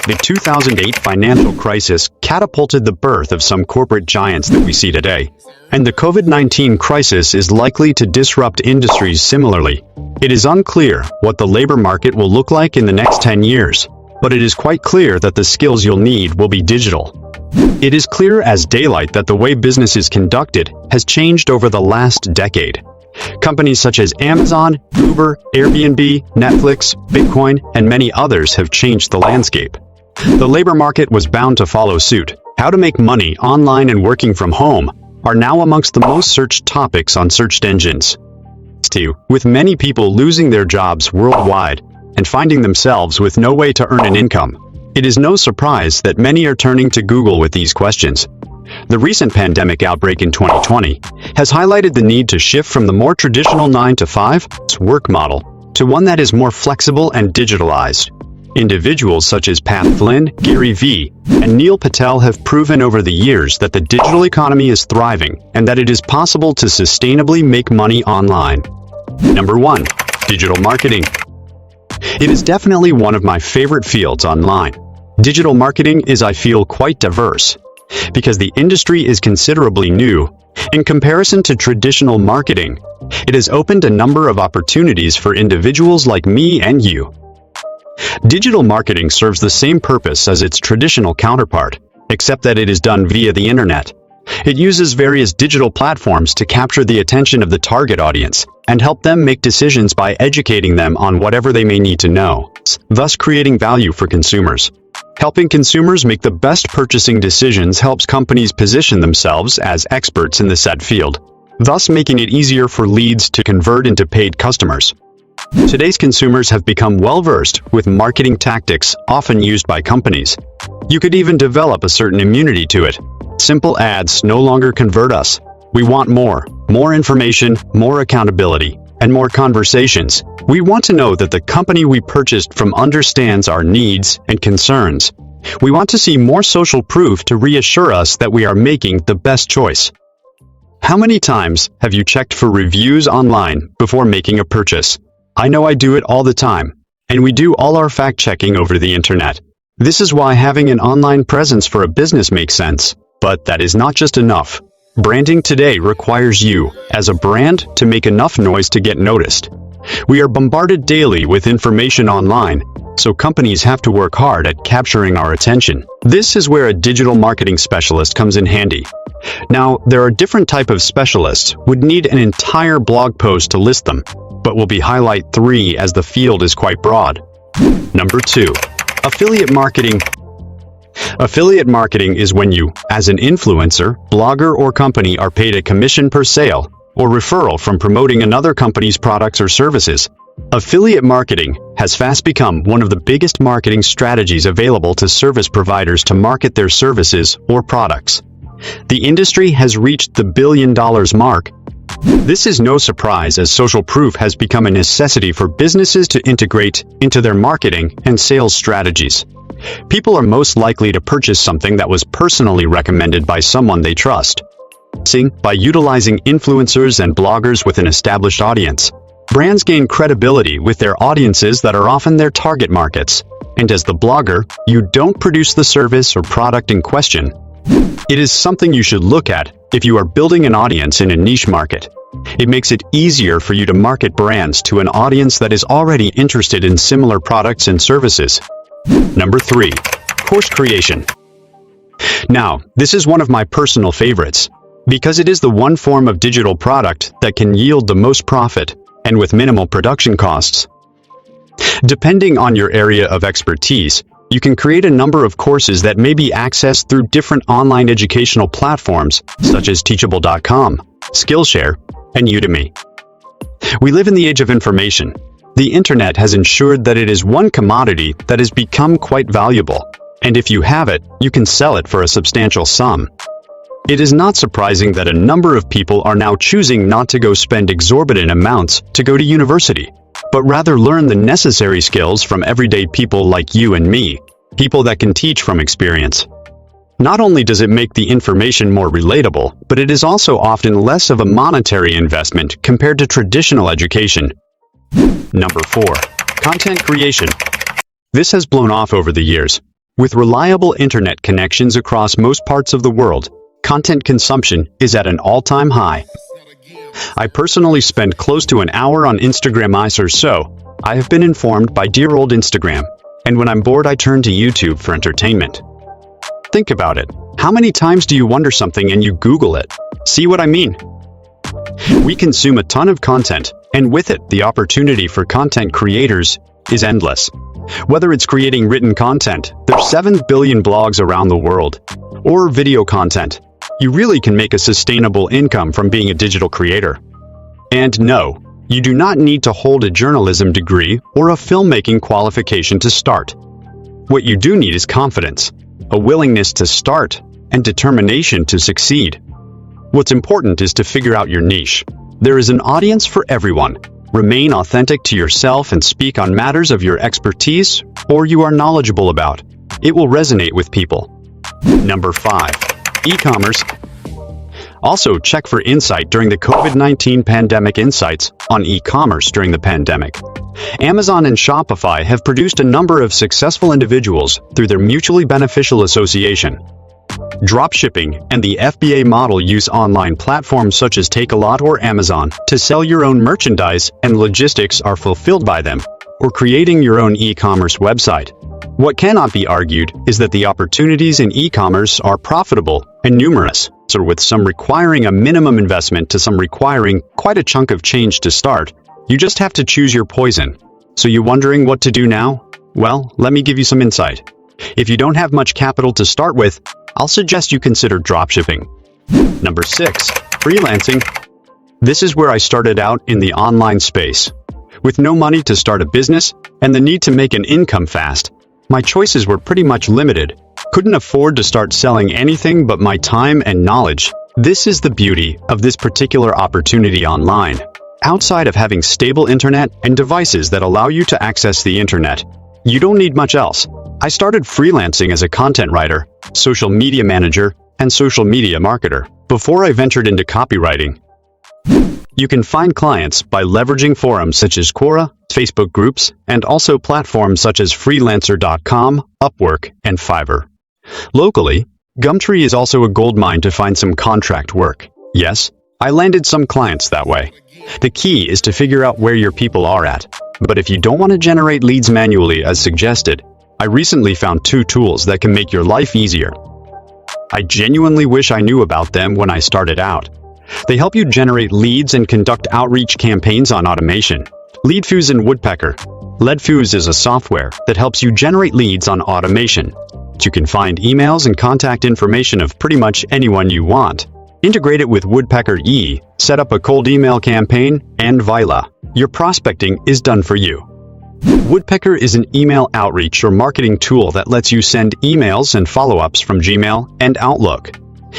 The 2008 financial crisis catapulted the birth of some corporate giants that we see today, and the COVID-19 crisis is likely to disrupt industries similarly. It is unclear what the labor market will look like in the next 10 years, but it is quite clear that the skills you'll need will be digital. It is clear as daylight that the way business is conducted has changed over the last decade. Companies such as Amazon, Uber, Airbnb, Netflix, Bitcoin, and many others have changed the landscape. The labor market was bound to follow suit. How to make money online and working from home are now amongst the most searched topics on search engines. With many people losing their jobs worldwide and finding themselves with no way to earn an income, it is no surprise that many are turning to Google with these questions. The recent pandemic outbreak in 2020 has highlighted the need to shift from the more traditional 9-to-5 work model to one that is more flexible and digitalized. Individuals such as Pat Flynn, Gary Vee, and Neil Patel have proven over the years that the digital economy is thriving and that it is possible to sustainably make money online. Number 1. Digital marketing. It is definitely one of my favorite fields online. Digital marketing is, I feel, quite diverse, because the industry is considerably new. In comparison to traditional marketing, it has opened a number of opportunities for individuals like me and you. Digital marketing serves the same purpose as its traditional counterpart, except that it is done via the internet. It uses various digital platforms to capture the attention of the target audience and help them make decisions by educating them on whatever they may need to know, thus creating value for consumers. Helping consumers make the best purchasing decisions helps companies position themselves as experts in the said field, thus making it easier for leads to convert into paid customers. Today's consumers have become well-versed with marketing tactics often used by companies. You could even develop a certain immunity to it. Simple ads no longer convert us. We want more information, more accountability, and more conversations. We want to know that the company we purchased from understands our needs and concerns. We want to see more social proof to reassure us that we are making the best choice. How many times have you checked for reviews online before making a purchase? I know I do it all the time, and we do all our fact-checking over the internet. This is why having an online presence for a business makes sense. But that is not just enough. Branding today requires you, as a brand, to make enough noise to get noticed. We are bombarded daily with information online, so companies have to work hard at capturing our attention. This is where a digital marketing specialist comes in handy. Now, there are different types of specialists would need an entire blog post to list them, but we'll highlight 3 as the field is quite broad. Number 2. Affiliate marketing. Affiliate marketing is when you, as an influencer, blogger, or company are paid a commission per sale or referral from promoting another company's products or services. Affiliate marketing has fast become one of the biggest marketing strategies available to service providers to market their services or products. The industry has reached the $1 billion mark. This is no surprise, as social proof has become a necessity for businesses to integrate into their marketing and sales strategies. People are most likely to purchase something that was personally recommended by someone they trust. By utilizing influencers and bloggers with an established audience, brands gain credibility with their audiences that are often their target markets. And as the blogger, you don't produce the service or product in question. It is something you should look at if you are building an audience in a niche market. It makes it easier for you to market brands to an audience that is already interested in similar products and services. Number 3. Course creation. Now, this is one of my personal favorites, because it is the one form of digital product that can yield the most profit, and with minimal production costs. Depending on your area of expertise, you can create a number of courses that may be accessed through different online educational platforms, such as Teachable.com, Skillshare, and Udemy. We live in the age of information. The internet has ensured that it is one commodity that has become quite valuable, and if you have it, you can sell it for a substantial sum. It is not surprising that a number of people are now choosing not to go spend exorbitant amounts to go to university, but rather learn the necessary skills from everyday people like you and me, people that can teach from experience. Not only does it make the information more relatable, but it is also often less of a monetary investment compared to traditional education. Number 4. Content creation. This has blown off over the years. With reliable internet connections across most parts of the world, content consumption is at an all-time high. I personally spend close to an hour on Instagram or so. I have been informed by dear old Instagram, and when I'm bored I turn to YouTube for entertainment. Think about it. How many times do you wonder something and you Google it? See what I mean? We consume a ton of content, and with it, the opportunity for content creators is endless. Whether it's creating written content, there's 7 billion blogs around the world, or video content, you really can make a sustainable income from being a digital creator. And no, you do not need to hold a journalism degree or a filmmaking qualification to start. What you do need is confidence, a willingness to start, and determination to succeed. What's important is to figure out your niche. There is an audience for everyone. Remain authentic to yourself and speak on matters of your expertise or you are knowledgeable about. It will resonate with people. Number 5. E-commerce. Also, check for insight during the COVID-19 pandemic. Insights on e-commerce during the pandemic. Amazon and Shopify have produced a number of successful individuals through their mutually beneficial association. Dropshipping and the FBA model use online platforms such as Takealot or Amazon to sell your own merchandise, and logistics are fulfilled by them, or creating your own e-commerce website. What cannot be argued is that the opportunities in e-commerce are profitable and numerous, so with some requiring a minimum investment to some requiring quite a chunk of change to start. You just have to choose your poison. So you wondering what to do now? Well, let me give you some insight. If you don't have much capital to start with, I'll suggest you consider dropshipping. Number 6. Freelancing. This is where I started out in the online space. With no money to start a business and the need to make an income fast, my choices were pretty much limited. Couldn't afford to start selling anything but my time and knowledge. This is the beauty of this particular opportunity online. Outside of having stable internet and devices that allow you to access the internet, you don't need much else. I started freelancing as a content writer, social media manager, and social media marketer before I ventured into copywriting. You can find clients by leveraging forums such as Quora, Facebook groups, and also platforms such as freelancer.com, Upwork, and Fiverr. Locally, Gumtree is also a goldmine to find some contract work. Yes, I landed some clients that way. The key is to figure out where your people are at. But if you don't want to generate leads manually as suggested, I recently found 2 tools that can make your life easier. I genuinely wish I knew about them when I started out. They help you generate leads and conduct outreach campaigns on automation. Leadfuse and Woodpecker. Leadfuse is a software that helps you generate leads on automation. You can find emails and contact information of pretty much anyone you want. Integrate it with Woodpecker E, set up a cold email campaign, and voila, your prospecting is done for you. Woodpecker is an email outreach or marketing tool that lets you send emails and follow-ups from Gmail and Outlook.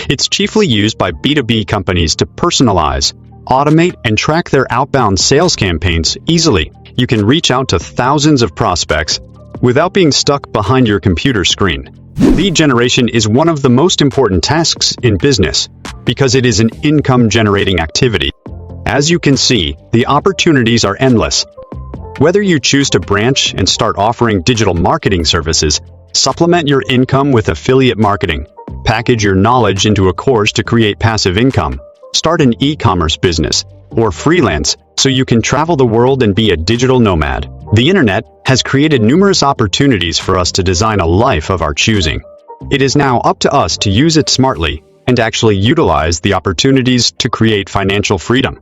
It's chiefly used by B2B companies to personalize, automate, and track their outbound sales campaigns easily. You can reach out to thousands of prospects without being stuck behind your computer screen. Lead generation is one of the most important tasks in business because it is an income-generating activity. As you can see, the opportunities are endless. Whether you choose to branch and start offering digital marketing services, supplement your income with affiliate marketing, package your knowledge into a course to create passive income, start an e-commerce business, or freelance so you can travel the world and be a digital nomad. The internet has created numerous opportunities for us to design a life of our choosing. It is now up to us to use it smartly and actually utilize the opportunities to create financial freedom.